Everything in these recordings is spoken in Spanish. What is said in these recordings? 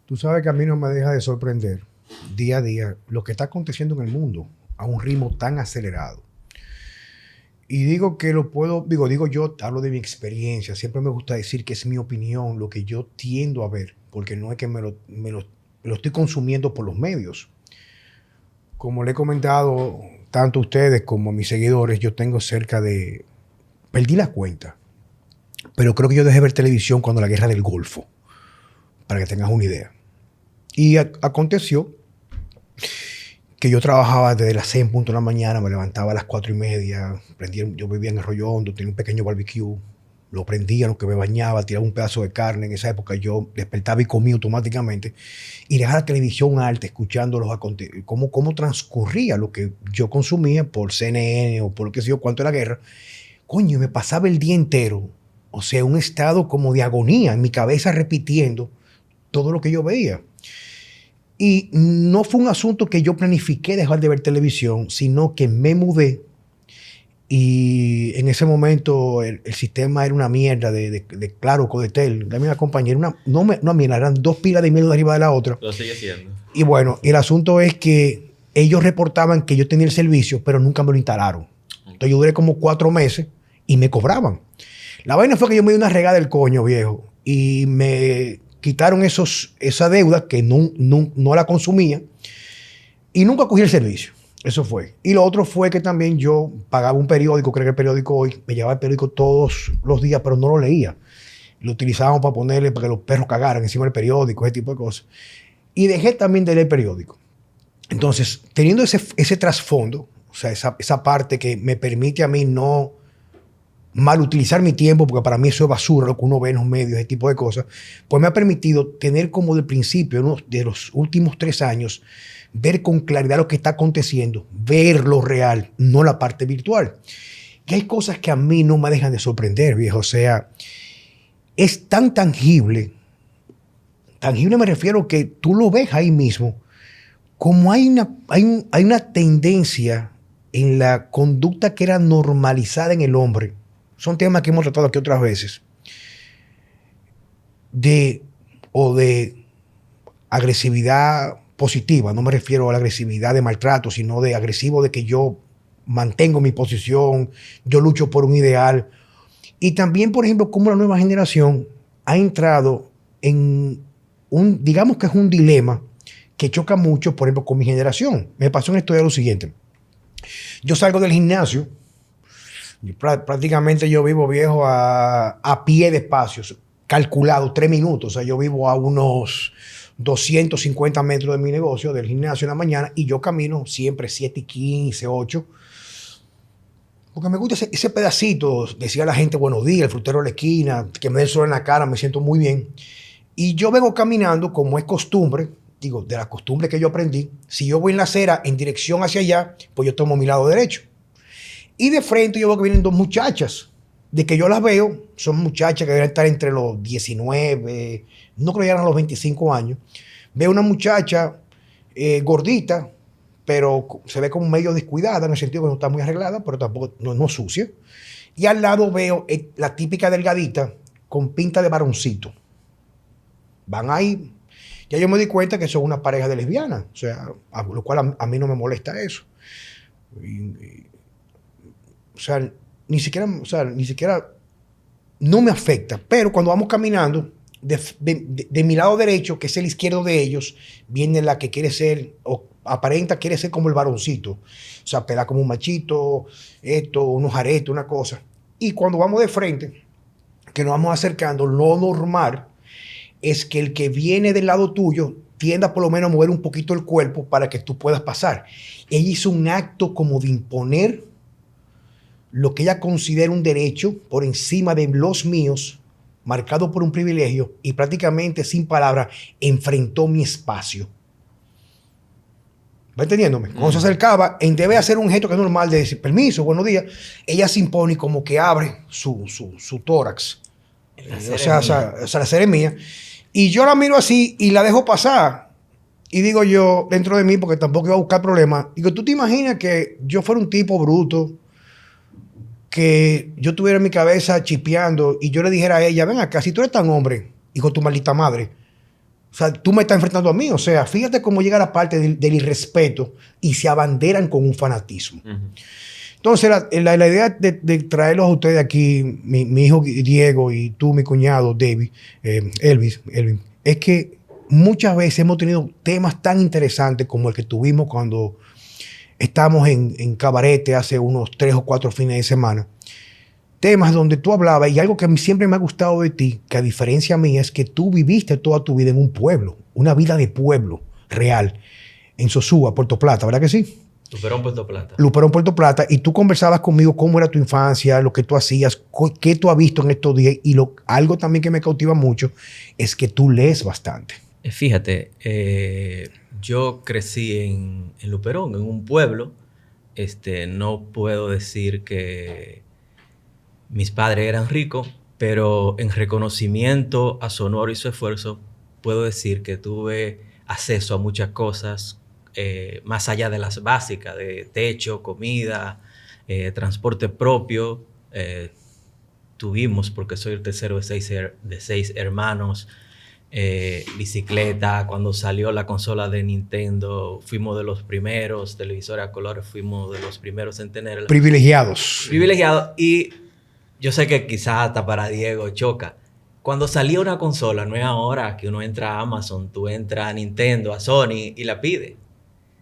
Tú sabes que a mí no me deja de sorprender día a día lo que está aconteciendo en el mundo a un ritmo tan acelerado. Y digo que lo puedo, digo yo, hablo de mi experiencia, siempre me gusta decir que es mi opinión, lo que yo tiendo a ver, porque no es que me lo estoy consumiendo por los medios. Como le he comentado tanto a ustedes como a mis seguidores, yo tengo cerca de, perdí la cuenta, pero creo que yo dejé ver televisión cuando la guerra del Golfo, para que tengas una idea. Y aconteció que yo trabajaba desde las 6 en punto de la mañana, me levantaba a las 4:30, yo vivía en Arroyo Hondo, tenía un pequeño barbecue, lo prendía, lo que me bañaba, tiraba un pedazo de carne. En esa época yo despertaba y comía automáticamente y dejaba la televisión alta, escuchando cómo transcurría lo que yo consumía por CNN o por lo que sé yo, cuánto era la guerra. Coño, me pasaba el día entero, o sea, un estado como de agonía en mi cabeza repitiendo todo lo que yo veía. Y no fue un asunto que yo planifiqué dejar de ver televisión, sino que me mudé y en ese momento el sistema era una mierda de Claro, Codetel. Dame una compañera, no mierda, eran dos pilas de mierda arriba de la otra. Lo sigue siendo. Y bueno, el asunto es que ellos reportaban que yo tenía el servicio, pero nunca me lo instalaron. Entonces yo duré como 4 meses y me cobraban. La vaina fue que yo me di una regada del coño, viejo, y me quitaron esa deuda que no la consumía y nunca cogí el servicio. Eso fue. Y lo otro fue que también yo pagaba un periódico, creo que el periódico Hoy, me llevaba el periódico todos los días, pero no lo leía. Lo utilizábamos para ponerle, para que los perros cagaran encima del periódico, ese tipo de cosas. Y dejé también de leer periódico. Entonces, teniendo ese trasfondo, o sea, esa parte que me permite a mí no mal utilizar mi tiempo, porque para mí eso es basura, lo que uno ve en los medios, ese tipo de cosas, pues me ha permitido tener como del principio, de los últimos 3 años, ver con claridad lo que está aconteciendo, ver lo real, no la parte virtual. Y hay cosas que a mí no me dejan de sorprender, viejo. O sea, es tan tangible me refiero que tú lo ves ahí mismo, como hay una tendencia en la conducta que era normalizada en el hombre. Son temas que hemos tratado aquí otras veces. De agresividad positiva. No me refiero a la agresividad de maltrato, sino de agresivo de que yo mantengo mi posición, yo lucho por un ideal. Y también, por ejemplo, como la nueva generación ha entrado en digamos que es un dilema que choca mucho, por ejemplo, con mi generación. Me pasó en esto de lo siguiente. Yo salgo del gimnasio, prácticamente yo vivo, viejo, a pie de espacios, calculado 3 minutos. O sea, yo vivo a unos 250 metros de mi negocio, del gimnasio en la mañana, y yo camino siempre 7:15, 8. Porque me gusta ese pedacito, decía la gente, buenos días, el frutero de la esquina, que me dé el sol en la cara, me siento muy bien. Y yo vengo caminando, como es costumbre, digo, de la costumbre que yo aprendí. Si yo voy en la acera en dirección hacia allá, pues yo tomo mi lado derecho. Y de frente yo veo que vienen 2 muchachas. De que yo las veo, son muchachas que deben estar entre los 19, no creo que llegan a los 25 años. Veo una muchacha gordita, pero se ve como medio descuidada, en el sentido que no está muy arreglada, pero tampoco no sucia. Y al lado veo la típica delgadita con pinta de varoncito. Van ahí. Ya yo me di cuenta que son una pareja de lesbianas, o sea, lo cual a mí no me molesta eso. O sea, ni siquiera no me afecta. Pero cuando vamos caminando, de mi lado derecho, que es el izquierdo de ellos, viene la que quiere ser, o aparenta quiere ser como el varoncito. O sea, pela como un machito, unos aretes, una cosa. Y cuando vamos de frente, que nos vamos acercando, lo normal es que el que viene del lado tuyo tienda por lo menos a mover un poquito el cuerpo para que tú puedas pasar. Ella hizo un acto como de imponer lo que ella considera un derecho por encima de los míos, marcado por un privilegio, y prácticamente sin palabras enfrentó mi espacio. ¿Va entendiéndome? Cuando se acercaba, en vez de hacer un gesto que es normal de decir permiso, buenos días, ella se impone y como que abre su tórax. O sea, la seremía. Y yo la miro así y la dejo pasar. Y digo yo, dentro de mí, porque tampoco iba a buscar problemas, digo, ¿tú te imaginas que yo fuera un tipo bruto, que yo tuviera en mi cabeza chipeando y yo le dijera a ella, ven acá, si tú eres tan hombre, hijo de tu maldita madre, O sea, tú me estás enfrentando a mí. O sea, fíjate cómo llega la parte del irrespeto y se abanderan con un fanatismo. Entonces, la idea de traerlos a ustedes aquí, mi hijo Diego y tú, mi cuñado David, Elvis, es que muchas veces hemos tenido temas tan interesantes como el que tuvimos cuando estábamos en Cabarete hace unos 3 o 4 fines de semana. Temas donde tú hablabas, y algo que a mí siempre me ha gustado de ti, que a diferencia mía, es que tú viviste toda tu vida en un pueblo, una vida de pueblo real, en Sosúa, Puerto Plata, ¿verdad que sí? Luperón, Puerto Plata. Luperón, Puerto Plata, y tú conversabas conmigo cómo era tu infancia, lo que tú hacías, qué tú has visto en estos días, y algo también que me cautiva mucho es que tú lees bastante. Fíjate, yo crecí en Luperón, en un pueblo. No puedo decir que mis padres eran ricos, pero en reconocimiento a su honor y su esfuerzo, puedo decir que tuve acceso a muchas cosas, más allá de las básicas, de techo, comida, transporte propio. Tuvimos, porque soy el tercero de seis hermanos, bicicleta. Cuando salió la consola de Nintendo, fuimos de los primeros, televisores a colores, fuimos de los primeros en tenerla. Privilegiados. Y yo sé que quizás hasta para Diego choca. Cuando salía una consola, no es ahora que uno entra a Amazon, tú entras a Nintendo, a Sony y la pide.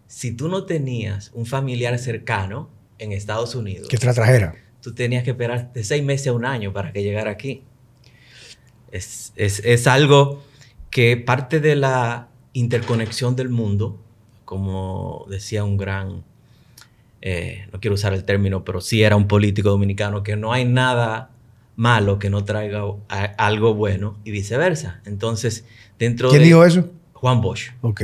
Si tú no tenías un familiar cercano en Estados Unidos, que te la trajera, tú tenías que esperar de 6 meses a 1 año para que llegara aquí. Es algo que parte de la interconexión del mundo, como decía un gran, no quiero usar el término, pero sí era un político dominicano, que no hay nada malo que no traiga algo bueno y viceversa. Entonces, ¿quién dijo eso? Juan Bosch. Ok.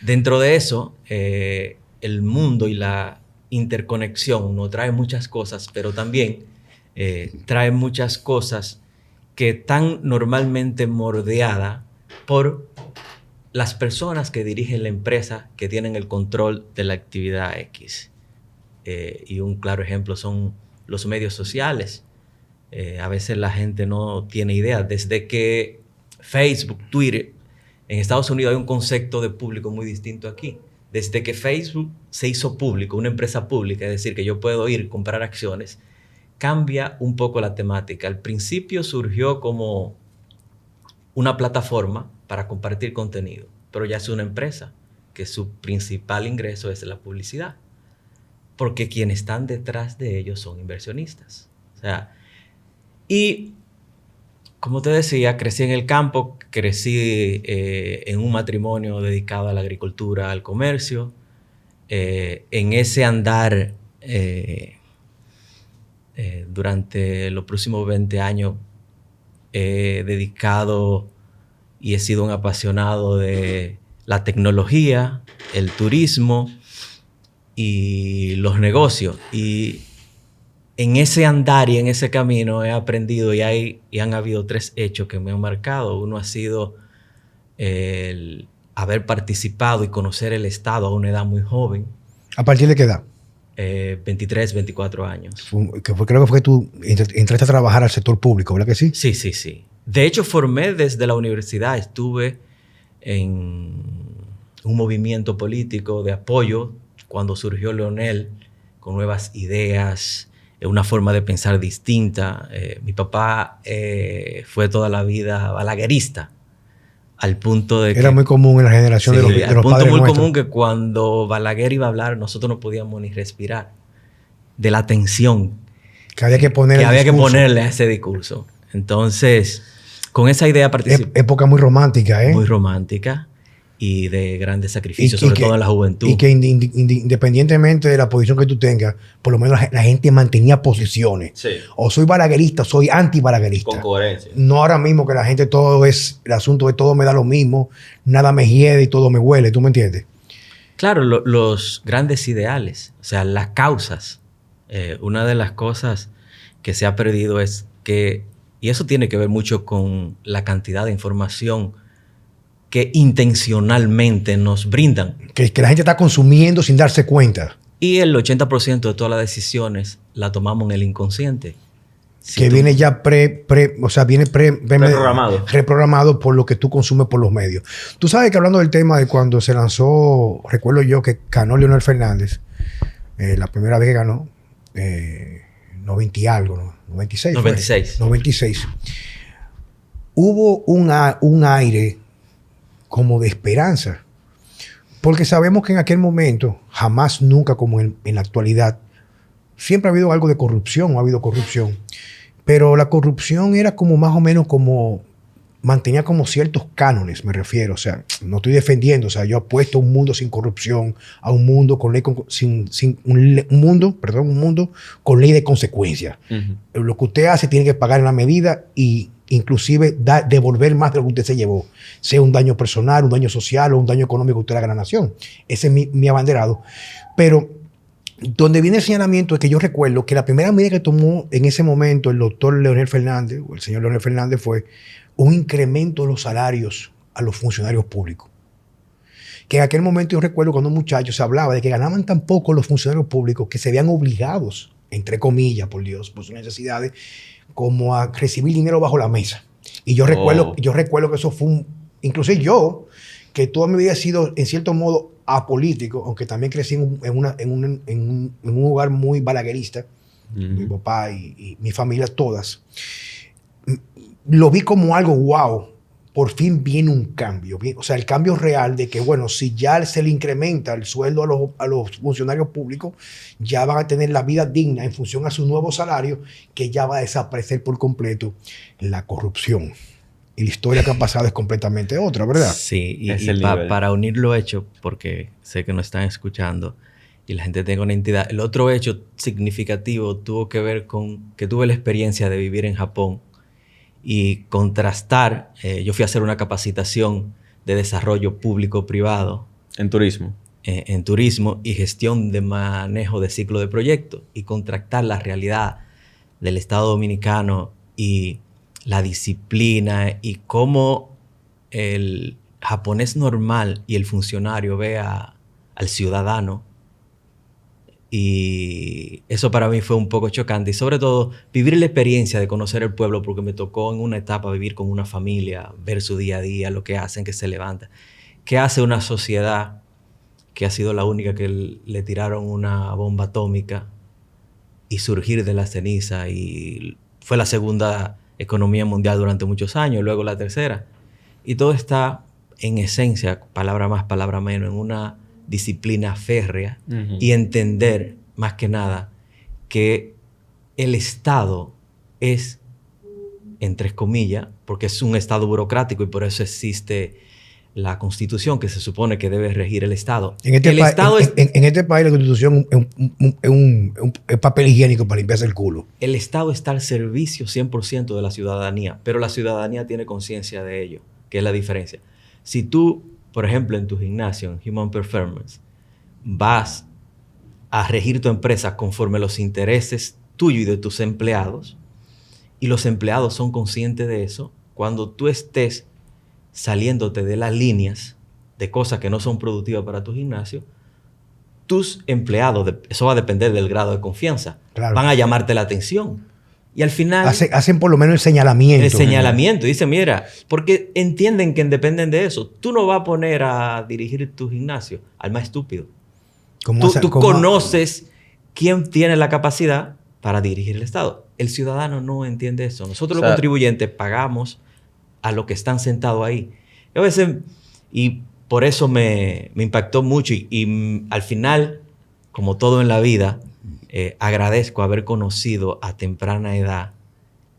Dentro de eso, el mundo y la interconexión nos trae muchas cosas, pero también trae muchas cosas que están normalmente mordeadas por las personas que dirigen la empresa, que tienen el control de la actividad X. Y un claro ejemplo son los medios sociales. A veces la gente no tiene idea. Desde que Facebook, Twitter, en Estados Unidos hay un concepto de público muy distinto aquí. Desde que Facebook se hizo público, una empresa pública, es decir, que yo puedo ir y comprar acciones, cambia un poco la temática. Al principio surgió como una plataforma para compartir contenido, pero ya es una empresa que su principal ingreso es la publicidad, porque quienes están detrás de ellos son inversionistas. O sea, y como te decía, crecí en el campo, crecí en un matrimonio dedicado a la agricultura, al comercio. En ese andar, durante los próximos 20 años, he dedicado y he sido un apasionado de la tecnología, el turismo y los negocios. Y en ese andar y en ese camino he aprendido y han habido 3 hechos que me han marcado. Uno ha sido el haber participado y conocer el Estado a una edad muy joven. ¿A partir de qué edad? 23, 24 años. Creo que fue que tú entraste a trabajar al sector público, ¿verdad que sí? Sí. De hecho, formé desde la universidad. Estuve en un movimiento político de apoyo cuando surgió Leonel, con nuevas ideas, una forma de pensar distinta. Mi papá fue toda la vida balaguerista, al punto de que... Era muy común en la generación de los padres nuestros. Al punto muy común que cuando Balaguer iba a hablar, nosotros no podíamos ni respirar de la tensión que había que ponerle a ese discurso. Entonces, con esa idea participé. Época muy romántica, ¿eh? Muy romántica. Y de grandes sacrificios, sobre todo en la juventud. Y que independientemente de la posición que tú tengas, por lo menos la gente mantenía posiciones. Sí. O soy balaguerista, soy anti-balaguerista. Con coherencia. No ahora mismo que la gente el asunto de todo me da lo mismo, nada me hiede y todo me huele, ¿tú me entiendes? Claro, los grandes ideales, o sea, las causas. Una de las cosas que se ha perdido es que, y eso tiene que ver mucho con la cantidad de información que intencionalmente nos brindan. Que la gente está consumiendo sin darse cuenta. Y el 80% de todas las decisiones la tomamos en el inconsciente. que viene ya o sea, viene Reprogramado. reprogramado por lo que tú consumes por los medios. Tú sabes que hablando del tema de cuando se lanzó, recuerdo yo que ganó Leonel Fernández, la primera vez que ganó, 90 y algo, ¿no? 96. 96. 96. Hubo un aire como de esperanza. Porque sabemos que en aquel momento, jamás, nunca como en la actualidad, siempre ha habido algo de corrupción, ha habido corrupción. Pero la corrupción era como más o menos como, mantenía como ciertos cánones, me refiero. O sea, no estoy defendiendo, o sea, yo apuesto a un mundo sin corrupción, a un mundo con ley, un mundo con ley de consecuencias. Lo que usted hace tiene que pagar en la medida y inclusive devolver más de lo que usted se llevó, sea un daño personal, un daño social o un daño económico que usted haga a la nación. Ese es mi abanderado. Pero donde viene el señalamiento es que yo recuerdo que la primera medida que tomó en ese momento el doctor Leonel Fernández, o el señor Leonel Fernández, fue un incremento de los salarios a los funcionarios públicos. Que en aquel momento yo recuerdo cuando un muchacho se hablaba de que ganaban tan poco los funcionarios públicos que se veían obligados, entre comillas, por Dios, por sus necesidades, como a recibir dinero bajo la mesa. Y yo recuerdo que eso fue inclusive yo, que toda mi vida he sido en cierto modo apolítico, aunque también crecí en un hogar muy balaguerista, mi papá y mi familia todas, lo vi como algo wow. Por fin viene un cambio. O sea, el cambio real de que, bueno, si ya se le incrementa el sueldo a los funcionarios públicos, ya van a tener la vida digna en función a su nuevo salario, que ya va a desaparecer por completo la corrupción. Y la historia que ha pasado es completamente otra, ¿verdad? Sí, y para unir lo hecho, porque sé que nos están escuchando y la gente tenga una entidad, el otro hecho significativo tuvo que ver con que tuve la experiencia de vivir en Japón y contrastar. Yo fui a hacer una capacitación de desarrollo público-privado. En turismo. En turismo y gestión de manejo de ciclo de proyectos, y contrastar la realidad del Estado Dominicano y la disciplina y cómo el japonés normal y el funcionario ve al ciudadano. Y eso para mí fue un poco chocante. Y sobre todo, vivir la experiencia de conocer el pueblo, porque me tocó en una etapa vivir con una familia, ver su día a día, lo que hacen, que se levanta. ¿Qué hace una sociedad que ha sido la única que le tiraron una bomba atómica y surgir de la ceniza? Y fue la segunda economía mundial durante muchos años, luego la tercera. Y todo está, en esencia, palabra más, palabra menos, en una disciplina férrea y entender, más que nada, que el Estado es, entre comillas, porque es un Estado burocrático y por eso existe la Constitución, que se supone que debe regir el Estado. En este país la Constitución es un papel higiénico para limpiarse el culo. El Estado está al servicio 100% de la ciudadanía, pero la ciudadanía tiene conciencia de ello, que es la diferencia. Si tú, por ejemplo, en tu gimnasio, en Human Performance, vas a regir tu empresa conforme los intereses tuyos y de tus empleados, y los empleados son conscientes de eso, cuando tú estés saliéndote de las líneas de cosas que no son productivas para tu gimnasio, tus empleados, eso va a depender del grado de confianza, claro, van a llamarte la atención. Y al final hacen por lo menos el señalamiento. El señalamiento. Dicen, mira, porque entienden que dependen de eso. Tú no vas a poner a dirigir tu gimnasio al más estúpido. Tú conoces quién tiene la capacidad para dirigir el Estado. El ciudadano no entiende eso. Nosotros los contribuyentes pagamos a los que están sentados ahí. Y a veces, y por eso me impactó mucho. Y al final, como todo en la vida, agradezco haber conocido a temprana edad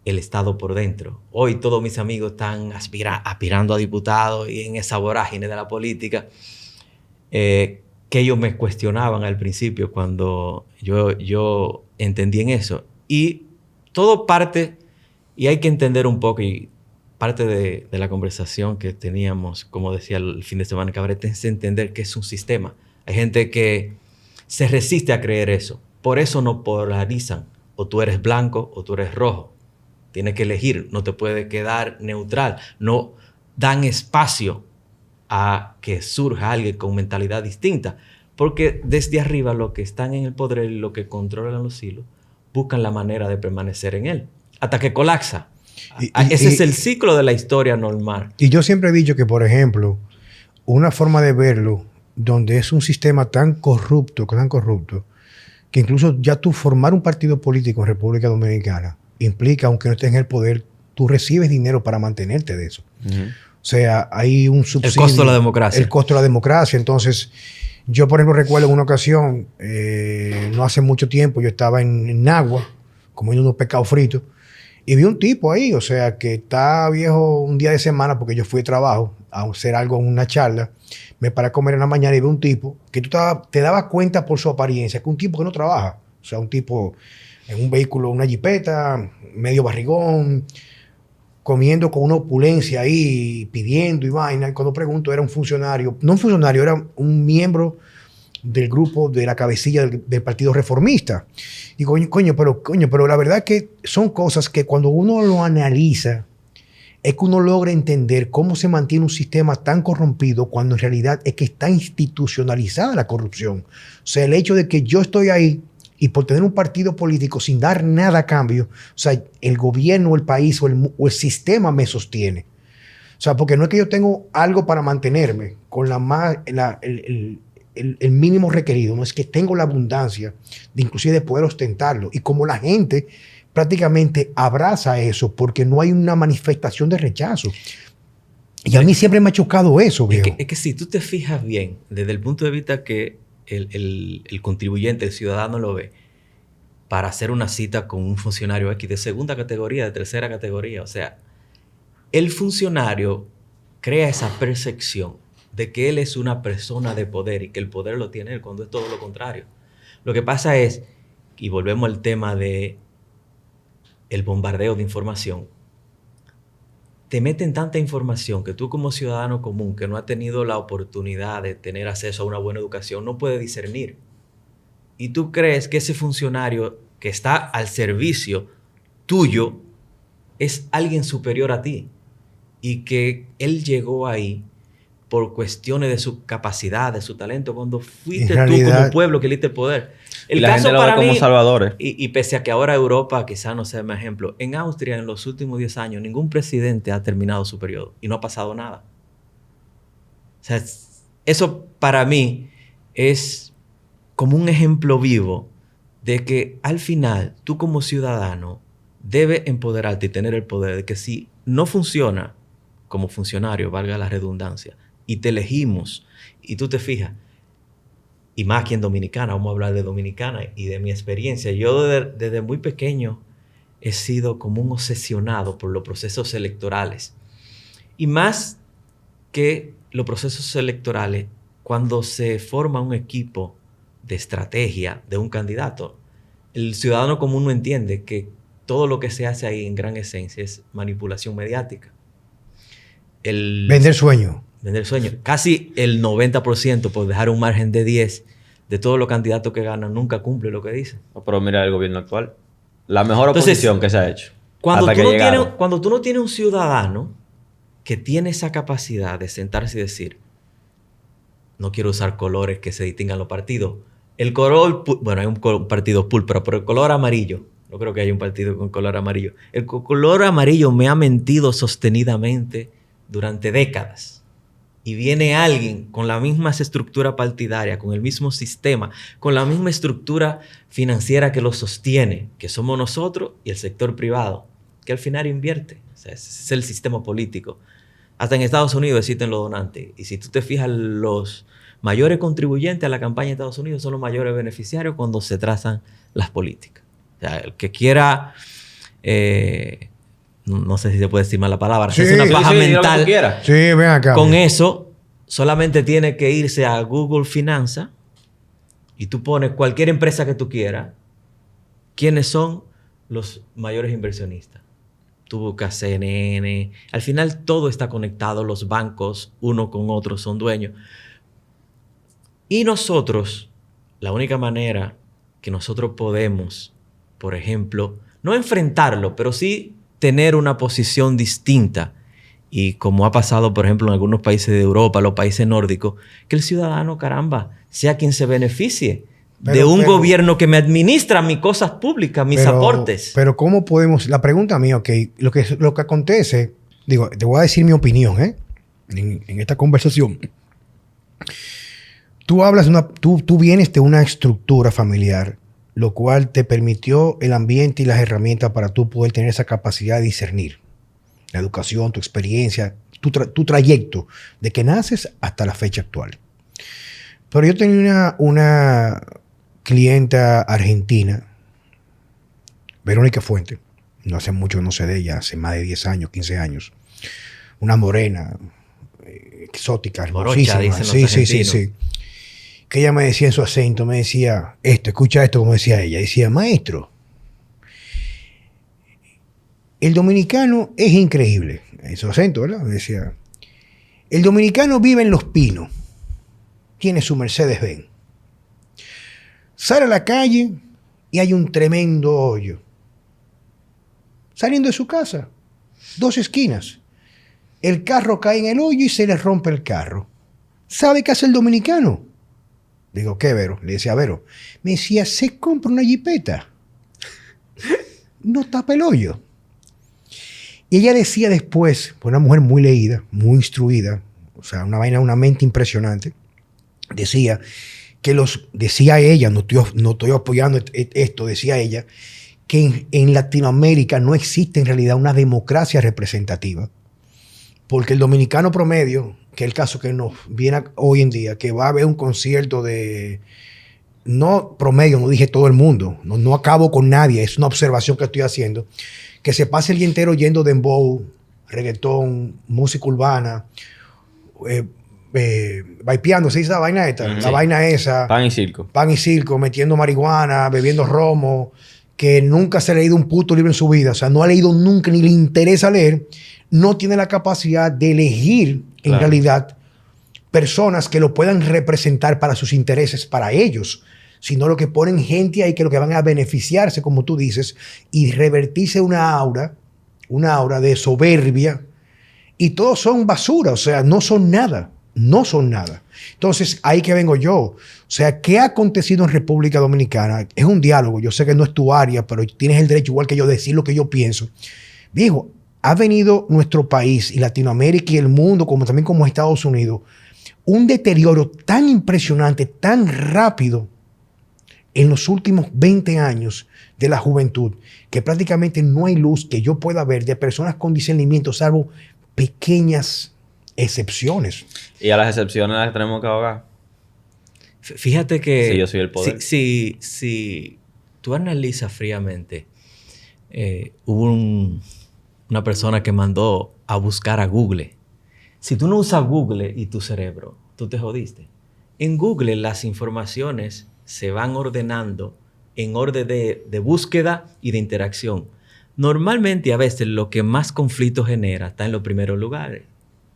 el Estado por dentro. Hoy todos mis amigos están aspirando a diputados y en esa vorágine de la política, que ellos me cuestionaban al principio cuando yo entendí en eso. Y todo parte, y hay que entender un poco, y parte de la conversación que teníamos, como decía el fin de semana Cabrera, es entender que es un sistema. Hay gente que se resiste a creer eso. Por eso no polarizan. O tú eres blanco o tú eres rojo. Tienes que elegir. No te puedes quedar neutral. No dan espacio a que surja alguien con mentalidad distinta. Porque desde arriba los que están en el poder y los que controlan los hilos buscan la manera de permanecer en él. hasta que colapsa. Y- Ese y- es el ciclo de la historia normal. Y yo siempre he dicho que, por ejemplo, una forma de verlo, donde es un sistema tan corrupto, que incluso ya tú formar un partido político en República Dominicana implica, aunque no estés en el poder, tú recibes dinero para mantenerte de eso. Ujú. O sea, hay un subsidio. El costo de la democracia. El costo de la democracia. Entonces, yo, por ejemplo, recuerdo en una ocasión, no hace mucho tiempo, yo estaba en Nagua, comiendo unos pescados fritos, y vi un tipo ahí, o sea, que está viejo un día de semana, porque yo fui de trabajo a hacer algo en una charla, me paré a comer en la mañana y vi un tipo que te dabas cuenta por su apariencia, que un tipo que no trabaja, o sea, un tipo en un vehículo, una jipeta, medio barrigón, comiendo con una opulencia ahí, pidiendo y vaina. Y cuando pregunto, era un funcionario, no un funcionario, era un miembro del grupo de la cabecilla del Partido Reformista. Y coño, pero la verdad que son cosas que cuando uno lo analiza, es que uno logra entender cómo se mantiene un sistema tan corrompido cuando en realidad es que está institucionalizada la corrupción. O sea, el hecho de que yo estoy ahí y por tener un partido político sin dar nada a cambio, o sea, el gobierno, el país o el sistema me sostiene. O sea, porque no es que yo tengo algo para mantenerme con el mínimo requerido, no es que tengo la abundancia de inclusive de poder ostentarlo. Y como la gente prácticamente abraza eso porque no hay una manifestación de rechazo. Y a mí siempre me ha chocado eso, viejo. Es que si tú te fijas bien, desde el punto de vista que el contribuyente, el ciudadano lo ve, para hacer una cita con un funcionario X de segunda categoría, de tercera categoría, o sea, el funcionario crea esa percepción de que él es una persona de poder y que el poder lo tiene él, cuando es todo lo contrario. Lo que pasa es, y volvemos al tema de el bombardeo de información, te meten tanta información que tú como ciudadano común que no ha tenido la oportunidad de tener acceso a una buena educación no puede discernir. Y tú crees que ese funcionario que está al servicio tuyo es alguien superior a ti y que él llegó ahí por cuestiones de su capacidad, de su talento, cuando fuiste tú como pueblo que le diste el poder. Y la gente lo ve como salvadores. Y pese a que ahora Europa quizás no sea mi ejemplo, en Austria en los últimos 10 años ningún presidente ha terminado su periodo y no ha pasado nada. O sea, eso para mí es como un ejemplo vivo de que al final tú como ciudadano debes empoderarte y tener el poder de que si no funciona como funcionario, valga la redundancia, y te elegimos y tú te fijas, y más aquí en Dominicana, vamos a hablar de Dominicana y de mi experiencia. Yo desde muy pequeño he sido como un obsesionado por los procesos electorales. Y más que los procesos electorales, cuando se forma un equipo de estrategia de un candidato, el ciudadano común no entiende que todo lo que se hace ahí en gran esencia es manipulación mediática. Vender sueño. Vender sueño. Casi el 90%, por dejar un margen de 10, de todos los candidatos que ganan, nunca cumple lo que dicen. Pero mira el gobierno actual. La mejor Entonces, oposición que se ha hecho. Cuando tú no tienes un ciudadano que tiene esa capacidad de sentarse y decir, no quiero usar colores que se distingan los partidos. El color, bueno, hay un partido púrpura, pero el color amarillo, no creo que haya un partido con color amarillo. El color amarillo me ha mentido sostenidamente durante décadas. Y viene alguien con la misma estructura partidaria, con el mismo sistema, con la misma estructura financiera que lo sostiene, que somos nosotros y el sector privado, que al final invierte. O sea, ese es el sistema político. Hasta en Estados Unidos existen los donantes. Y si tú te fijas, los mayores contribuyentes a la campaña de Estados Unidos son los mayores beneficiarios cuando se trazan las políticas. O sea, el que quiera... no sé si se puede decir mal la palabra, es una paja mental. Sí, ven acá. Con eso, solamente tiene que irse a Google Finanzas y tú pones cualquier empresa que tú quieras. ¿Quiénes son los mayores inversionistas? Tú buscas CNN. Al final todo está conectado. Los bancos, uno con otro, son dueños. Y nosotros, la única manera que nosotros podemos, por ejemplo, no enfrentarlo, pero sí tener una posición distinta, y como ha pasado, por ejemplo, en algunos países de Europa, los países nórdicos, que el ciudadano, caramba, sea quien se beneficie de un gobierno que me administra mis cosas públicas, mis aportes. Pero ¿cómo podemos...? La pregunta mía, ok, lo que acontece, digo, te voy a decir mi opinión, en esta conversación. Tú vienes de una estructura familiar, lo cual te permitió el ambiente y las herramientas para tú poder tener esa capacidad de discernir. La educación, tu experiencia, tu trayecto, de que naces hasta la fecha actual. Pero yo tenía una clienta argentina, Verónica Fuente, no hace mucho no sé de ella, hace más de 10 años, 15 años. Una morena, exótica, hermosísima. Sí. Que ella me decía en su acento, me decía escucha esto como decía ella. Decía, maestro, el dominicano es increíble. En su acento, ¿verdad? Me decía, el dominicano vive en Los Pinos, tiene su Mercedes-Benz. Sale a la calle y hay un tremendo hoyo. Saliendo de su casa, 2 esquinas. El carro cae en el hoyo y se le rompe el carro. ¿Sabe qué hace el dominicano? Digo, ¿qué, Vero? Le decía a Vero. Me decía, se compra una jipeta. No tapa el hoyo. Y ella decía después, una mujer muy leída, muy instruida, o sea, una mente impresionante, decía ella, no estoy apoyando esto, decía ella, que en Latinoamérica no existe en realidad una democracia representativa, porque el dominicano promedio, que es el caso que nos viene hoy en día, que va a haber un concierto de, no promedio, no dije todo el mundo, no acabo con nadie, es una observación que estoy haciendo, que se pase el día entero yendo dembow, reggaetón, música urbana, vapeando, ¿sí? Esa vaina esta, la vaina esa. Pan y circo. Pan y circo, metiendo marihuana, bebiendo romo, que nunca se ha leído un puto libro en su vida, o sea, no ha leído nunca ni le interesa leer, no tiene la capacidad de elegir en realidad personas que lo puedan representar para sus intereses, para ellos, sino lo que ponen gente ahí que lo que van a beneficiarse, como tú dices, y revertirse una aura de soberbia, y todos son basura, o sea, no son nada. Entonces, ahí que vengo yo. O sea, ¿qué ha acontecido en República Dominicana? Es un diálogo, yo sé que no es tu área, pero tienes el derecho igual que yo de decir lo que yo pienso. Viejo, ha venido nuestro país y Latinoamérica y el mundo, como también como Estados Unidos, un deterioro tan impresionante, tan rápido en los últimos 20 años de la juventud, que prácticamente no hay luz que yo pueda ver de personas con discernimiento, salvo pequeñas excepciones. Y a las excepciones las tenemos que ahogar. Fíjate que... Sí, yo soy el poder. Si tú analizas fríamente, hubo una persona que mandó a buscar a Google. Si tú no usas Google y tu cerebro, tú te jodiste. En Google las informaciones se van ordenando en orden de búsqueda y de interacción. Normalmente, a veces, lo que más conflicto genera está en los primeros lugares.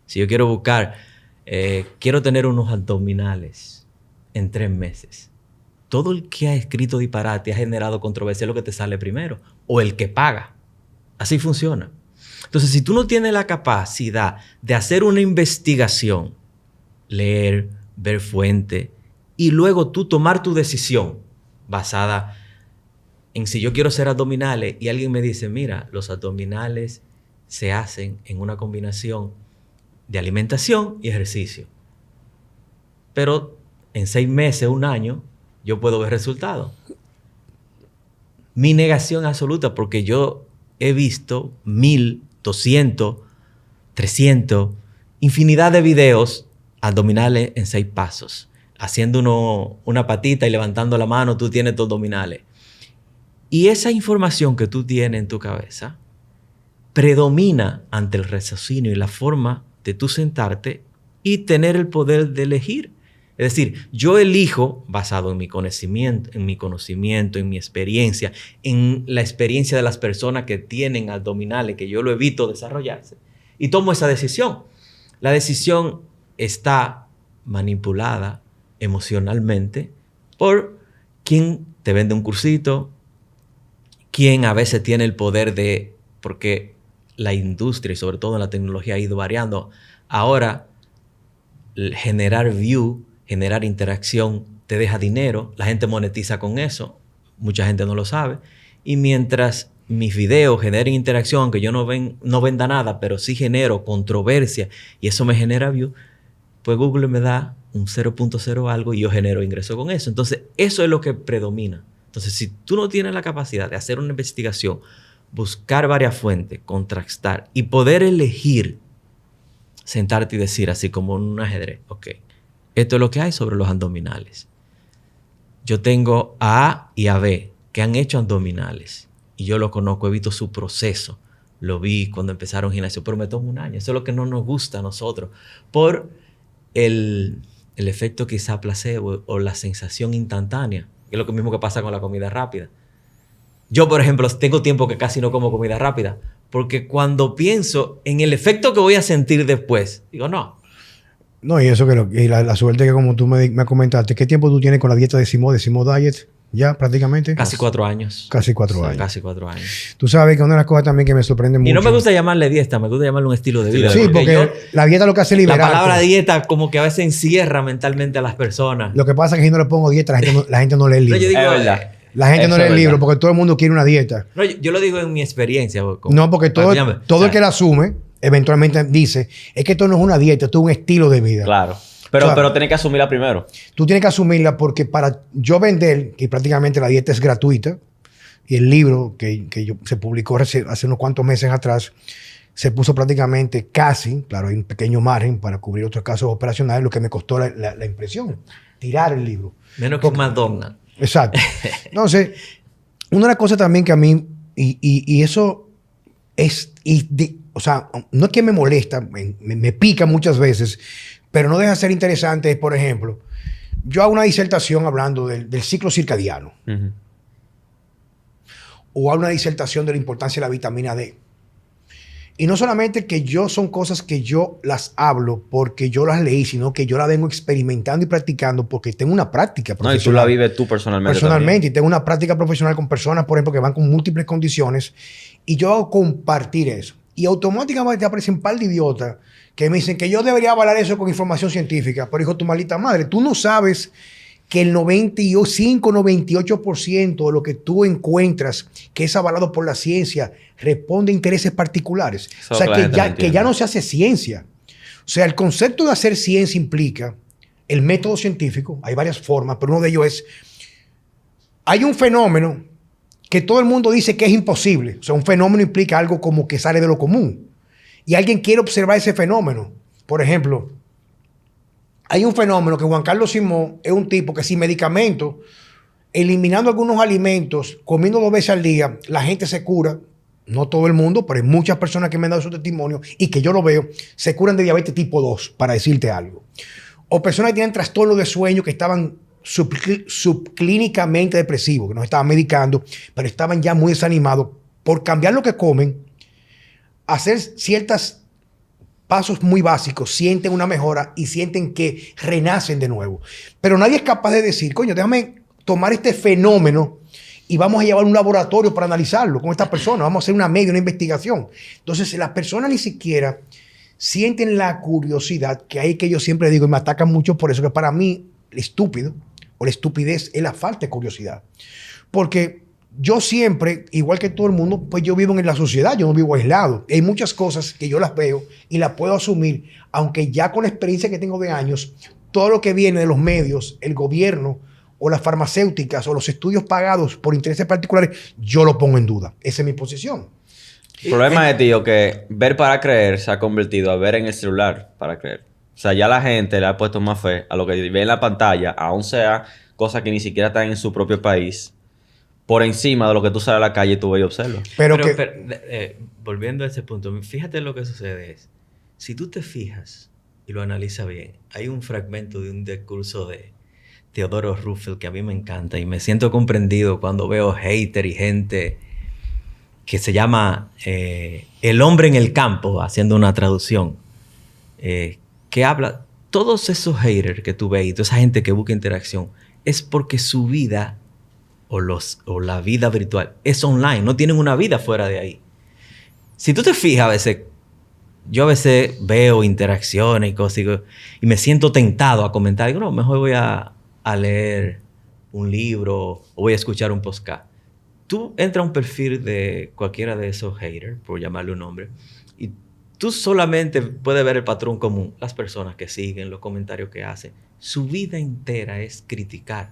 Si yo quiero buscar, quiero tener unos abdominales en 3 meses. Todo el que ha escrito disparate ha generado controversia, es lo que te sale primero. O el que paga. Así funciona. Entonces, si tú no tienes la capacidad de hacer una investigación, leer, ver fuente, y luego tú tomar tu decisión basada en si yo quiero hacer abdominales y alguien me dice, mira, los abdominales se hacen en una combinación de alimentación y ejercicio. Pero en 6 meses, 1 año, yo puedo ver resultados. Mi negación absoluta, porque yo he visto 1000, 200, 300, infinidad de videos abdominales en 6 pasos. Haciendo una patita y levantando la mano, tú tienes tus abdominales. Y esa información que tú tienes en tu cabeza predomina ante el raciocinio y la forma de tú sentarte y tener el poder de elegir. Es decir, yo elijo basado en mi conocimiento, en mi experiencia, en la experiencia de las personas que tienen abdominales, que yo lo evito desarrollarse, y tomo esa decisión. La decisión está manipulada emocionalmente por quien te vende un cursito, quien a veces tiene el poder de, porque la industria y sobre todo la tecnología ha ido variando. Ahora, generar view generar interacción te deja dinero, la gente monetiza con eso, mucha gente no lo sabe. Y mientras mis videos generen interacción, aunque yo no venda nada, pero sí genero controversia y eso me genera views, pues Google me da un 0.0 algo y yo genero ingreso con eso. Entonces, eso es lo que predomina. Entonces, si tú no tienes la capacidad de hacer una investigación, buscar varias fuentes, contrastar y poder elegir, sentarte y decir, así como en un ajedrez, ok, esto es lo que hay sobre los abdominales. Yo tengo a A y a B que han hecho abdominales y yo lo conozco, he visto su proceso. Lo vi cuando empezaron gimnasio, pero me tomó un año. Eso es lo que no nos gusta a nosotros. Por el efecto quizá placebo o la sensación instantánea. Que es lo mismo que pasa con la comida rápida. Yo, por ejemplo, tengo tiempo que casi no como comida rápida. Porque cuando pienso en el efecto que voy a sentir después, digo, no. No, y eso y la suerte que como tú me comentaste, ¿qué tiempo tú tienes con la dieta de Simo Diet? Ya prácticamente. Casi 4 años. Casi 4 años. Casi 4 años. Tú sabes que una de las cosas también que me sorprende mucho. Y no me gusta llamarle dieta, me gusta llamarle un estilo de vida. Sí, porque la dieta lo que hace es liberarte. La palabra dieta como que a veces encierra mentalmente a las personas. Lo que pasa es que si no le pongo dieta, la gente no lee el libro. No, yo digo, es verdad. La gente no lee el libro porque todo el mundo quiere una dieta. No, yo lo digo en mi experiencia. No, porque todo el que la asume, eventualmente dice, es que esto no es una dieta, esto es un estilo de vida. Claro. Pero tienes que asumirla primero. Tú tienes que asumirla porque para yo vender, que prácticamente la dieta es gratuita, y el libro que se publicó hace unos cuantos meses atrás, se puso prácticamente casi, claro, hay un pequeño margen para cubrir otros casos operacionales, lo que me costó la impresión, tirar el libro. Menos que un McDonald's. Exacto. Entonces, una de las cosas también que a mí, y eso es, o sea, no es que me molesta, me pica muchas veces, pero no deja de ser interesante, es, por ejemplo, yo hago una disertación hablando del ciclo circadiano. Uh-huh. O hago una disertación de la importancia de la vitamina D. Y no solamente que son cosas que yo las hablo porque yo las leí, sino que yo las vengo experimentando y practicando porque tengo una práctica profesional. No, y tú la vives tú personalmente. Personalmente. Y tengo una práctica profesional con personas, por ejemplo, que van con múltiples condiciones. Y yo hago compartir eso. Y automáticamente aparecen un par de idiotas que me dicen que yo debería avalar eso con información científica. Pero hijo, tu maldita madre, tú no sabes que el 95, 98% de lo que tú encuentras que es avalado por la ciencia responde a intereses particulares. Eso o sea, que ya no no se hace ciencia. O sea, el concepto de hacer ciencia implica el método científico. Hay varias formas, pero uno de ellos es... Hay un fenómeno que todo el mundo dice que es imposible. O sea, un fenómeno implica algo como que sale de lo común. Y alguien quiere observar ese fenómeno. Por ejemplo... Hay un fenómeno que Juan Carlos Simón es un tipo que sin medicamentos, eliminando algunos alimentos, comiendo 2 veces al día, la gente se cura. No todo el mundo, pero hay muchas personas que me han dado su testimonio y que yo lo veo, se curan de diabetes tipo 2, para decirte algo. O personas que tienen trastornos de sueño que estaban subclínicamente depresivos, que no estaban medicando, pero estaban ya muy desanimados por cambiar lo que comen, hacer ciertas pasos muy básicos, sienten una mejora y sienten que renacen de nuevo. Pero nadie es capaz de decir, coño, déjame tomar este fenómeno y vamos a llevar a un laboratorio para analizarlo con esta persona. Vamos a hacer una media, una investigación. Entonces, las personas ni siquiera sienten la curiosidad, que hay que yo siempre digo, y me atacan mucho por eso, que para mí, el estúpido o la estupidez es la falta de curiosidad. Porque yo siempre, igual que todo el mundo, pues yo vivo en la sociedad, yo no vivo aislado. Hay muchas cosas que yo las veo y las puedo asumir, aunque ya con la experiencia que tengo de años, todo lo que viene de los medios, el gobierno o las farmacéuticas o los estudios pagados por intereses particulares, yo lo pongo en duda. Esa es mi posición. El problema es, tío, que ver para creer se ha convertido a ver en el celular para creer. O sea, ya la gente le ha puesto más fe a lo que ve en la pantalla, aun sea cosas que ni siquiera están en su propio país, por encima de lo que tú sales a la calle y tú ves y observas. Pero volviendo a ese punto, fíjate lo que sucede es, si tú te fijas y lo analizas bien, hay un fragmento de un discurso de Theodore Roosevelt que a mí me encanta y me siento comprendido cuando veo hater y gente que se llama El hombre en el campo, haciendo una traducción, que habla, todos esos haters que tú ves y toda esa gente que busca interacción, es porque su vida o la vida virtual es online, no tienen una vida fuera de ahí. Si tú te fijas a veces, yo a veces veo interacciones y cosas y me siento tentado a comentar. Digo, no, mejor voy a leer un libro o voy a escuchar un podcast. Tú entras a un perfil de cualquiera de esos haters, por llamarle un nombre, y tú solamente puedes ver el patrón común. Las personas que siguen, los comentarios que hacen. Su vida entera es criticar.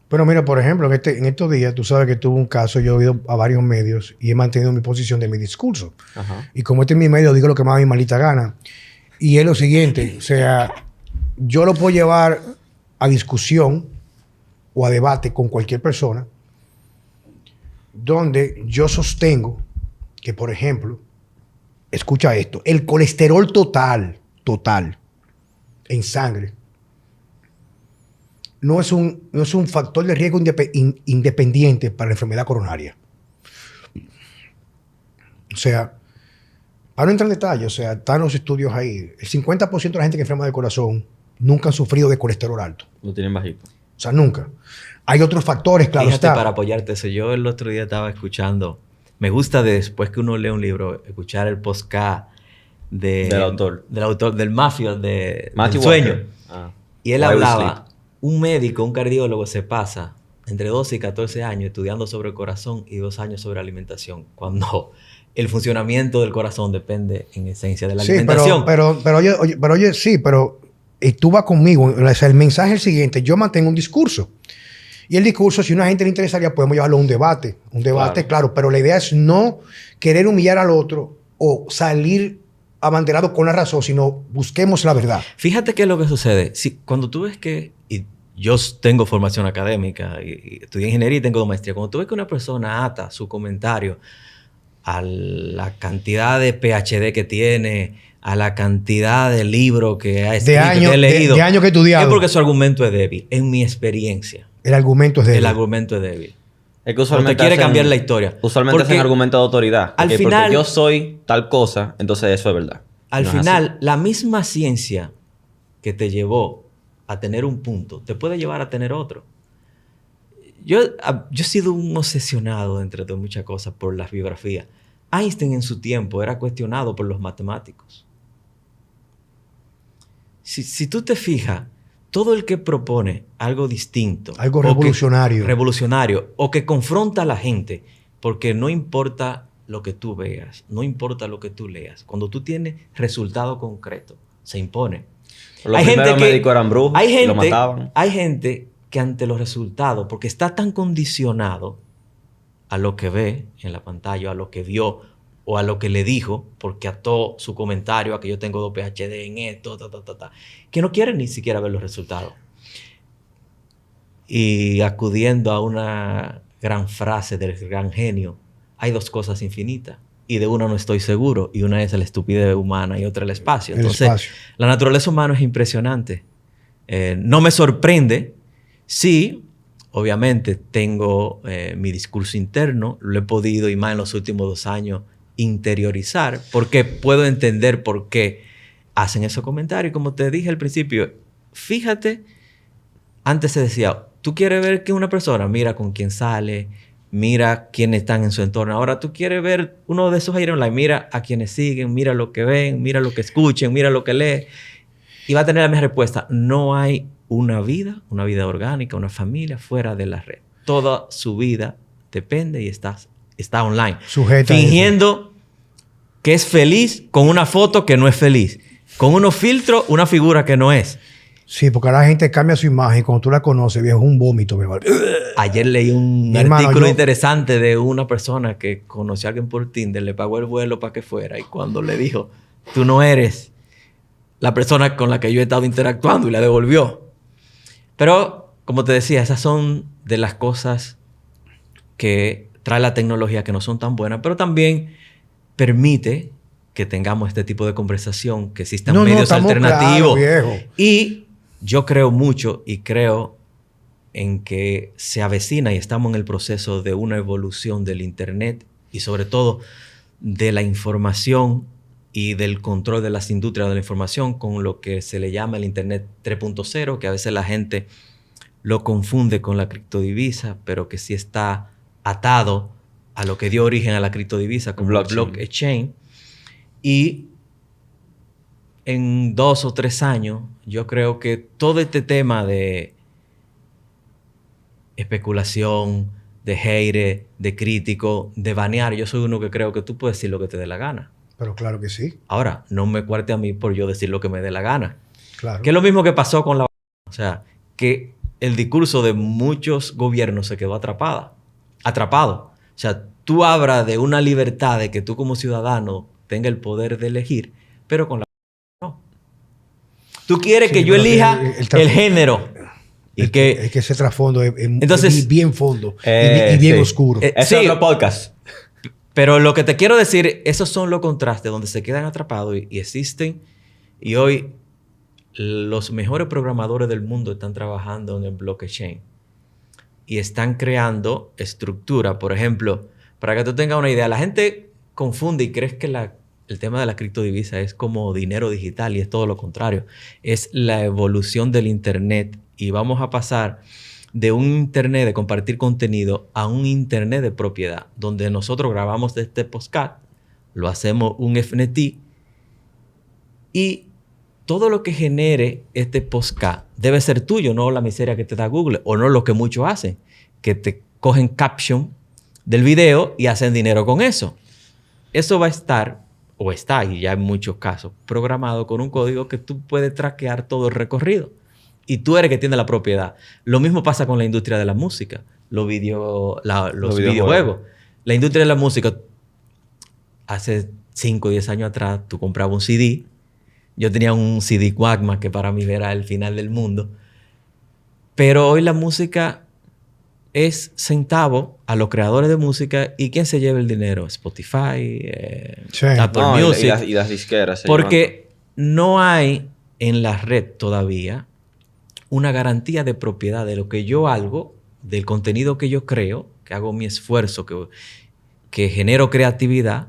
Pero mira, por ejemplo, en estos días, tú sabes que tuve un caso, yo he ido a varios medios y he mantenido mi posición de mi discurso. Ajá. Y como este es mi medio, digo lo que me da mi maldita gana. Y es lo siguiente, o sea, yo lo puedo llevar a discusión o a debate con cualquier persona, donde yo sostengo que, por ejemplo, escucha esto, el colesterol total en sangre no es un factor de riesgo independiente para la enfermedad coronaria. O sea, para no entrar en detalle, o sea, están los estudios ahí. El 50% de la gente que enferma del corazón nunca han sufrido de colesterol alto. Lo tienen bajito. O sea, nunca. Hay otros factores, claro Fíjate, está. para apoyarte eso, yo el otro día estaba escuchando, me gusta después que uno lee un libro, escuchar el podcast del autor, del mafio, del sueño. Y él hablaba, un médico, un cardiólogo se pasa entre 12 y 14 años estudiando sobre el corazón y 2 años sobre alimentación, cuando el funcionamiento del corazón depende en esencia de la alimentación. Pero oye, sí, pero tú vas conmigo, o sea, el mensaje es el siguiente, yo mantengo un discurso. Y el discurso, si a una gente le interesaría, podemos llevarlo a un debate. Un debate, claro, pero la idea es no querer humillar al otro o salir abanderado con la razón, sino busquemos la verdad. Fíjate qué es lo que sucede. Si, cuando tú ves que, y yo tengo formación académica, y estudié ingeniería y tengo maestría, cuando tú ves que una persona ata su comentario a la cantidad de PhD que tiene, a la cantidad de libros que ha escrito, que ha leído, de años que he estudiado, es porque su argumento es débil, en mi experiencia. El argumento es débil. El argumento es débil. Es que usualmente quiere cambiar la historia. Usualmente hacen argumento de autoridad. Al final, porque yo soy tal cosa, entonces eso es verdad. Al final, la misma ciencia que te llevó a tener un punto, te puede llevar a tener otro. Yo he sido un obsesionado, entre muchas cosas, por las biografías. Einstein en su tiempo era cuestionado por los matemáticos. Si tú te fijas, todo el que propone algo distinto, algo revolucionario, o que confronta a la gente, porque no importa lo que tú veas, no importa lo que tú leas, cuando tú tienes resultado concreto, se impone. Los primeros médicos eran brujos y lo mataban. Hay gente que ante los resultados, porque está tan condicionado a lo que ve en la pantalla, a lo que vio o a lo que le dijo, porque ató su comentario a que yo tengo 2 PhD en esto, que no quiere ni siquiera ver los resultados. Y acudiendo a una gran frase del gran genio, hay 2 cosas infinitas y de una no estoy seguro, y una es la estupidez humana y otra el espacio. Entonces, la naturaleza humana es impresionante. No me sorprende. Sí, obviamente tengo mi discurso interno, lo he podido, y más en los últimos 2 años, interiorizar, porque puedo entender por qué hacen esos comentarios. Como te dije al principio, fíjate, antes se decía, tú quieres ver que una persona, mira con quién sale, mira quiénes están en su entorno. Ahora tú quieres ver uno de esos haters online, mira a quienes siguen, mira lo que ven, mira lo que escuchen, mira lo que leen, y va a tener la misma respuesta. No hay una vida orgánica, una familia fuera de la red. Toda su vida depende y está online. Sujeta fingiendo que es feliz con una foto que no es feliz. Con unos filtros, una figura que no es. Sí, porque la gente cambia su imagen. Cuando tú la conoces, viejo, es un vómito. Ayer leí un artículo interesante de una persona que conoció a alguien por Tinder, le pagó el vuelo para que fuera, y cuando le dijo, tú no eres la persona con la que yo he estado interactuando, y la devolvió. Pero, como te decía, esas son de las cosas que trae la tecnología que no son tan buenas, pero también permite que tengamos este tipo de conversación, que existan medios alternativos. Claro, y yo creo mucho y creo en que se avecina y estamos en el proceso de una evolución del Internet y sobre todo de la información y del control de las industrias de la información con lo que se le llama el Internet 3.0, que a veces la gente lo confunde con la criptodivisa, pero que sí está atado a lo que dio origen a la criptodivisa como blockchain. Y en 2 o 3 años, yo creo que todo este tema de especulación, de hate, de crítico, de banear, yo soy uno que creo que tú puedes decir lo que te dé la gana. Pero claro que sí. Ahora, no me cuarte a mí por yo decir lo que me dé la gana. Claro. Que es lo mismo que pasó con la... O sea, que el discurso de muchos gobiernos se quedó atrapado. O sea, tú hablas de una libertad de que tú como ciudadano tenga el poder de elegir, pero con la... No. Tú quieres Sí, que yo pero elija el el género. Y que... Es que ese trasfondo es Entonces, bien fondo y bien sí. oscuro. Ese Sí. es otro podcast. Pero lo que te quiero decir, esos son los contrastes donde se quedan atrapados y existen. Y hoy los mejores programadores del mundo están trabajando en el blockchain y están creando estructura. Por ejemplo, para que tú tengas una idea, la gente confunde y cree que el tema de la criptodivisa es como dinero digital y es todo lo contrario. Es la evolución del Internet y vamos a pasar de un Internet de compartir contenido a un Internet de propiedad, donde nosotros grabamos este podcast, lo hacemos un NFT y todo lo que genere este podcast debe ser tuyo, no la miseria que te da Google o no lo que muchos hacen, que te cogen caption del video y hacen dinero con eso. Eso va a estar, o está, y ya en muchos casos, programado con un código que tú puedes traquear todo el recorrido. Y tú eres que tiene la propiedad. Lo mismo pasa con la industria de la música, los videojuegos. La industria de la música, hace 5 o 10 años atrás, tú comprabas un CD. Yo tenía un CD Walkman que para mí era el final del mundo. Pero hoy la música es centavo a los creadores de música. ¿Y quién se lleva el dinero? Spotify, Sí. Apple No, Music. y las disqueras. Porque no hay en la red todavía una garantía de propiedad de lo que yo hago, del contenido que yo creo, que hago mi esfuerzo, que genero creatividad,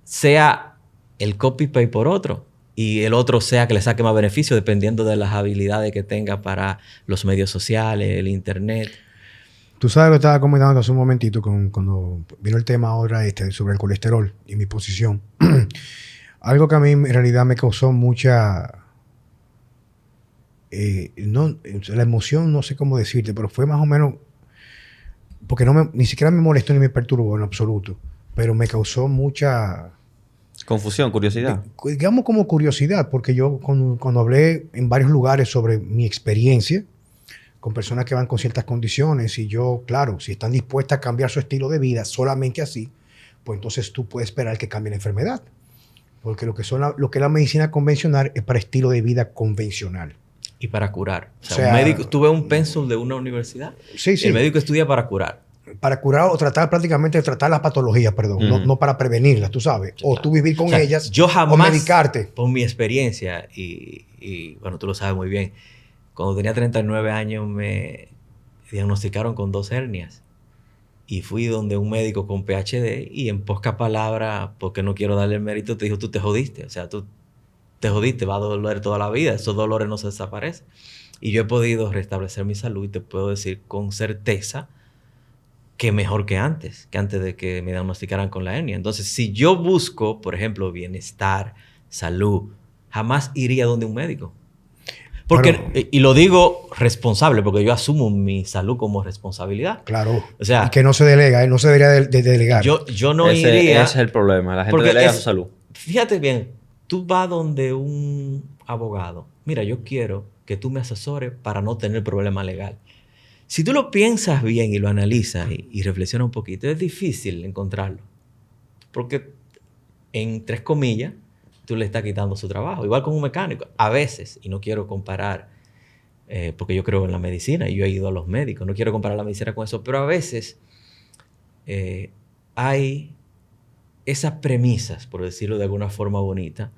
sea el copy-paste por otro. Y el otro sea que le saque más beneficio dependiendo de las habilidades que tenga para los medios sociales, el internet. Tú sabes lo que estaba comentando hace un momentito cuando vino el tema ahora sobre el colesterol y mi posición. Algo que a mí en realidad me causó mucha... la emoción, no sé cómo decirte, pero fue más o menos... Porque ni siquiera me molestó ni me perturbó en absoluto. Pero me causó mucha... Confusión, curiosidad. digamos como curiosidad, porque yo cuando hablé en varios lugares sobre mi experiencia con personas que van con ciertas condiciones y yo, claro, si están dispuestas a cambiar su estilo de vida solamente así, pues entonces tú puedes esperar que cambie la enfermedad. Porque lo que es la medicina convencional es para estilo de vida convencional. Y para curar. O sea, O sea, un médico, tuve un pensum de una universidad. Sí, sí. El médico estudia para curar. Para curar o tratar prácticamente tratar las patologías, perdón, no para prevenirlas, tú sabes. O tú vivir con ellas yo jamás, o medicarte. Por mi experiencia, y bueno, tú lo sabes muy bien, cuando tenía 39 años me diagnosticaron con 2 hernias. Y fui donde un médico con PhD y en pocas palabras, porque no quiero darle el mérito, te dijo, tú te jodiste. O sea, tú te jodiste, va a doler toda la vida. Esos dolores no se desaparecen. Y yo he podido restablecer mi salud y te puedo decir con certeza que mejor que antes de que me diagnosticaran con la hernia. Entonces, si yo busco, por ejemplo, bienestar, salud, jamás iría donde un médico. Porque, Bueno, y lo digo responsable, porque yo asumo mi salud como responsabilidad. Claro. O sea, y que no se delega, no se debería de delegar. Yo no Ese iría... es el problema. La gente porque delega su salud. Fíjate bien, tú vas donde un abogado. Mira, yo quiero que tú me asesores para no tener problema legal. Si tú lo piensas bien y lo analizas y reflexionas un poquito, es difícil encontrarlo. Porque, en 3 comillas, tú le estás quitando su trabajo. Igual con un mecánico. A veces, y no quiero comparar, porque yo creo en la medicina y yo he ido a los médicos, no quiero comparar la medicina con eso, pero a veces hay esas premisas, por decirlo de alguna forma bonita,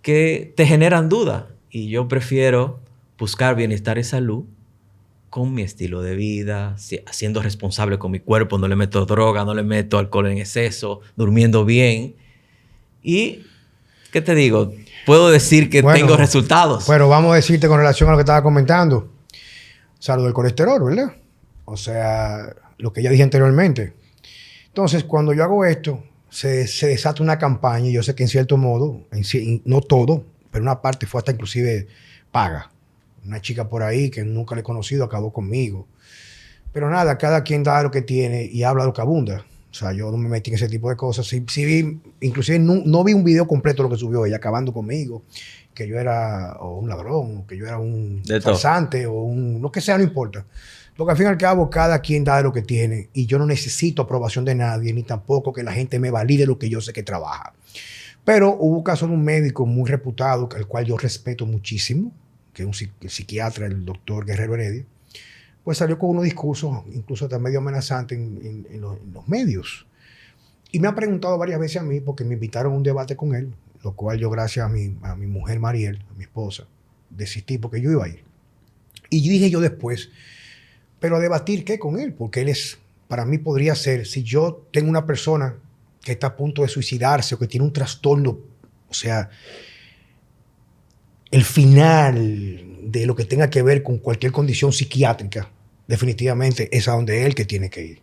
que te generan dudas. Y yo prefiero buscar bienestar y salud con mi estilo de vida, siendo responsable con mi cuerpo, no le meto droga, no le meto alcohol en exceso, durmiendo bien. Y, ¿qué te digo? Puedo decir que tengo resultados. Pero vamos a decirte con relación a lo que estaba comentando. O sea, lo del colesterol, ¿verdad? O sea, lo que ya dije anteriormente. Entonces, cuando yo hago esto, se desata una campaña y yo sé que en cierto modo, no todo, pero una parte fue hasta inclusive paga. Una chica por ahí que nunca le he conocido acabó conmigo. Pero nada, cada quien da lo que tiene y habla lo que abunda. O sea, yo no me metí en ese tipo de cosas. Sí vi, inclusive no vi un video completo de lo que subió ella acabando conmigo, que yo era o un ladrón, o que yo era un farsante, o un... lo que sea, no importa. Porque al fin y al cabo, cada quien da de lo que tiene y yo no necesito aprobación de nadie, ni tampoco que la gente me valide lo que yo sé que trabaja. Pero hubo un caso de un médico muy reputado, al cual yo respeto muchísimo, que es el psiquiatra, el doctor Guerrero Heredia, pues salió con unos discursos, incluso hasta medio amenazantes en los medios. Y me ha preguntado varias veces a mí, porque me invitaron a un debate con él, lo cual yo, gracias a mi mujer Mariel, a mi esposa, desistí porque yo iba a ir. Y dije yo después, pero a debatir qué con él, porque él es, para mí podría ser, si yo tengo una persona que está a punto de suicidarse o que tiene un trastorno, o sea, el final de lo que tenga que ver con cualquier condición psiquiátrica, definitivamente es a donde él que tiene que ir.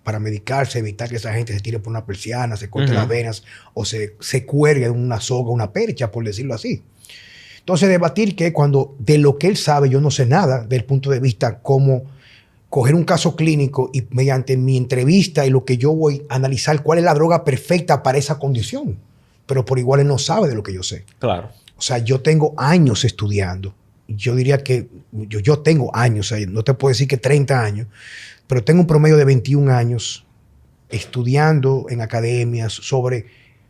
Para medicarse, evitar que esa gente se tire por una persiana, se corte las venas o se cuelgue de una soga, una percha, por decirlo así. Entonces, debatir que cuando de lo que él sabe yo no sé nada, del punto de vista como coger un caso clínico y mediante mi entrevista y lo que yo voy a analizar cuál es la droga perfecta para esa condición. Pero por igual él no sabe de lo que yo sé. Claro. O sea, yo tengo años estudiando. Yo diría que yo tengo años, o sea, no te puedo decir que 30 años, pero tengo un promedio de 21 años estudiando en academias sobre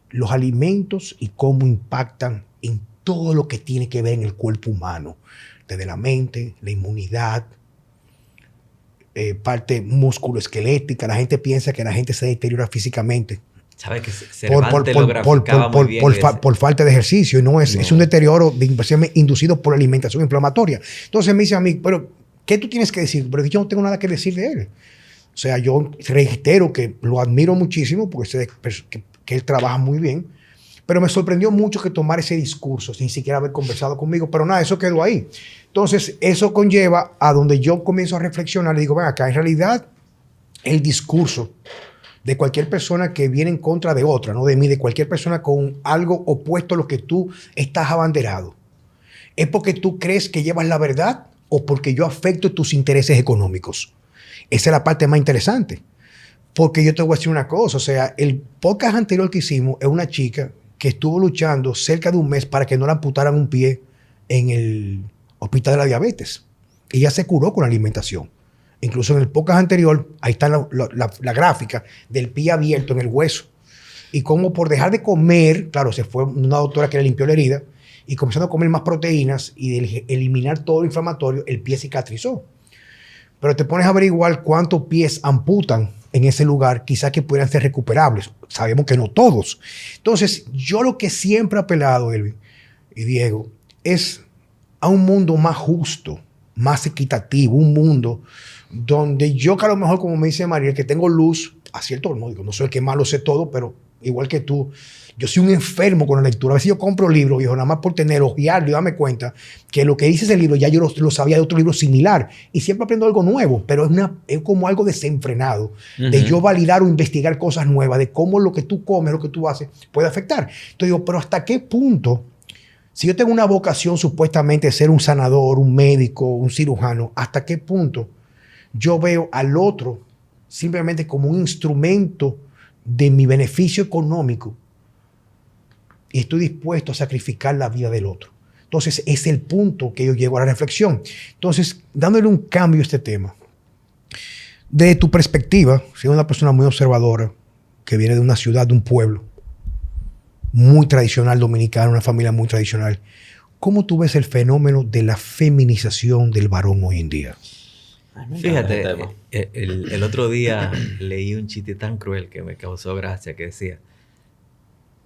los alimentos y cómo impactan en todo lo que tiene que ver en el cuerpo humano. Desde la mente, la inmunidad, parte musculoesquelética. La gente piensa que la gente se deteriora físicamente. ¿Sabes que Cervantes lo graficaba muy bien? Por falta de ejercicio. Y no es, es un deterioro inducido por la alimentación inflamatoria. Entonces me dice a mí, pero ¿qué tú tienes que decir? Pero yo no tengo nada que decir de él. O sea, yo reitero que lo admiro muchísimo porque sé que él trabaja muy bien. Pero me sorprendió mucho que tomara ese discurso sin siquiera haber conversado conmigo. Pero nada, eso quedó ahí. Entonces, eso conlleva a donde yo comienzo a reflexionar y digo, ven acá, en realidad, el discurso de cualquier persona que viene en contra de otra, no de mí, de cualquier persona con algo opuesto a lo que tú estás abanderado, ¿es porque tú crees que llevas la verdad o porque yo afecto tus intereses económicos? Esa es la parte más interesante. Porque yo te voy a decir una cosa, o sea, el podcast anterior que hicimos es una chica que estuvo luchando cerca de un mes para que no le amputaran un pie en el hospital de la diabetes. Ella se curó con la alimentación. Incluso en el podcast anterior, ahí está la gráfica del pie abierto en el hueso. Y como por dejar de comer, claro, se fue una doctora que le limpió la herida, y comenzando a comer más proteínas y de eliminar todo lo inflamatorio, el pie cicatrizó. Pero te pones a averiguar cuántos pies amputan en ese lugar, quizás que pudieran ser recuperables. Sabemos que no todos. Entonces, yo lo que siempre he apelado, Elvin y Diego, es a un mundo más justo, más equitativo, un mundo donde yo, que a lo mejor, como me dice María, que tengo luz a cierto modo, digo, no soy el que más lo sé todo, pero igual que tú, yo soy un enfermo con la lectura. A veces yo compro libros, viejo, nada más por tener, ojearlo y darme cuenta que lo que dice ese libro ya yo lo sabía de otro libro similar. Y siempre aprendo algo nuevo, pero es como algo desenfrenado, de yo validar o investigar cosas nuevas, de cómo lo que tú comes, lo que tú haces, puede afectar. Entonces digo, pero ¿hasta qué punto? Si yo tengo una vocación supuestamente de ser un sanador, un médico, un cirujano, ¿hasta qué punto yo veo al otro simplemente como un instrumento de mi beneficio económico y estoy dispuesto a sacrificar la vida del otro? Entonces, es el punto que yo llego a la reflexión. Entonces, dándole un cambio a este tema, de tu perspectiva, siendo una persona muy observadora, que viene de una ciudad, de un pueblo muy tradicional dominicano, una familia muy tradicional, ¿cómo tú ves el fenómeno de la feminización del varón hoy en día? Fíjate, el otro día leí un chiste tan cruel que me causó gracia, que decía,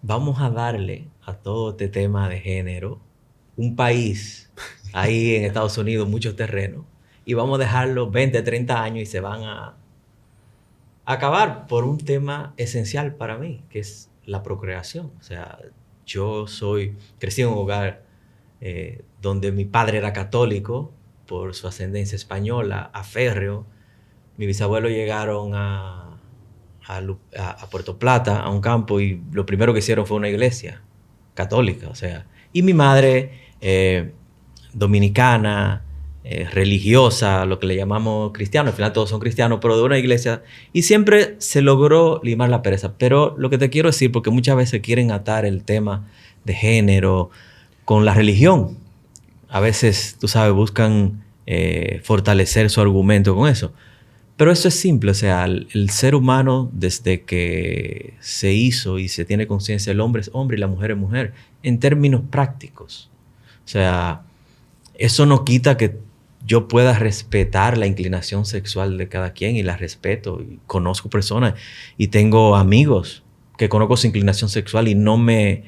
vamos a darle a todo este tema de género un país ahí en Estados Unidos, muchos terrenos, y vamos a dejarlo 20, 30 años y se van a acabar por un tema esencial para mí, que es la procreación. O sea, yo crecí en un hogar donde mi padre era católico, por su ascendencia española, a férreo. Mis bisabuelos llegaron a Puerto Plata, a un campo, y lo primero que hicieron fue una iglesia católica. O sea, Y mi madre, dominicana, religiosa, lo que le llamamos cristiano, al final todos son cristianos, pero de una iglesia, y siempre se logró limar la pereza. Pero lo que te quiero decir, porque muchas veces quieren atar el tema de género con la religión. A veces, tú sabes, buscan fortalecer su argumento con eso. Pero eso es simple, o sea, el ser humano, desde que se hizo y se tiene conciencia, el hombre es hombre y la mujer es mujer, en términos prácticos. O sea, eso no quita que yo pueda respetar la inclinación sexual de cada quien, y la respeto. Y conozco personas y tengo amigos que conozco su inclinación sexual y no me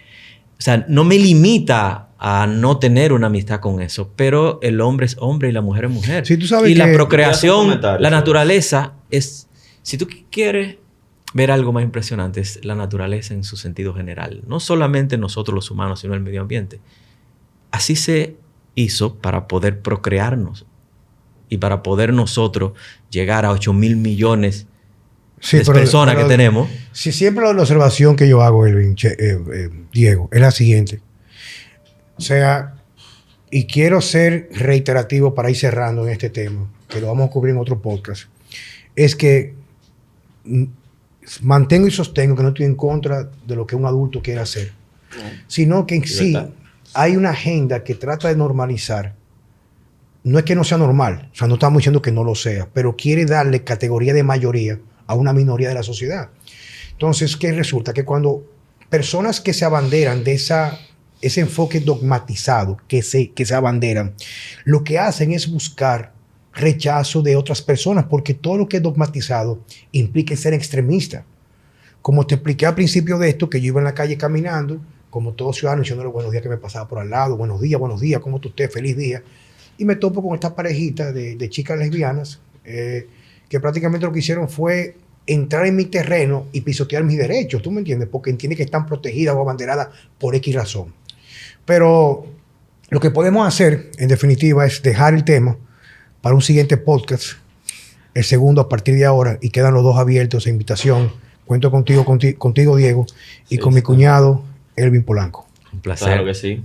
limita a no tener una amistad con eso. Pero el hombre es hombre y la mujer es mujer. Sí, tú sabes y que... la procreación, comentario, la sí. naturaleza es... Si tú quieres ver algo más impresionante, es la naturaleza en su sentido general. No solamente nosotros los humanos, sino el medio ambiente. Así se hizo para poder procrearnos y para poder nosotros llegar a 8,000 millones de personas que tenemos. Si siempre la observación que yo hago, Elvin, Diego, es la siguiente. O sea, y quiero ser reiterativo para ir cerrando en este tema, que lo vamos a cubrir en otro podcast, es que mantengo y sostengo que no estoy en contra de lo que un adulto quiere hacer, sino que en sí hay una agenda que trata de normalizar. No es que no sea normal, o sea, no estamos diciendo que no lo sea, pero quiere darle categoría de mayoría a una minoría de la sociedad. Entonces, ¿qué resulta? Que cuando personas que se abanderan de ese enfoque dogmatizado que se abanderan, lo que hacen es buscar rechazo de otras personas, porque todo lo que es dogmatizado implica ser extremista. Como te expliqué al principio de esto, que yo iba en la calle caminando, como todo ciudadano, diciéndole buenos días que me pasaba por al lado, buenos días, ¿cómo está usted? Feliz día. Y me topo con esta parejita de chicas lesbianas que prácticamente lo que hicieron fue entrar en mi terreno y pisotear mis derechos, ¿tú me entiendes? Porque entienden que están protegidas o abanderadas por X razón. Pero lo que podemos hacer, en definitiva, es dejar el tema para un siguiente podcast, el segundo a partir de ahora, y quedan los dos abiertos a invitación. Cuento contigo, Diego, y con mi cuñado, Elvin Polanco. Un placer. Claro que sí. Un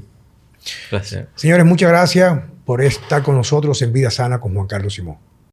placer. Señores, muchas gracias por estar con nosotros en Vida Sana con Juan Carlos Simón.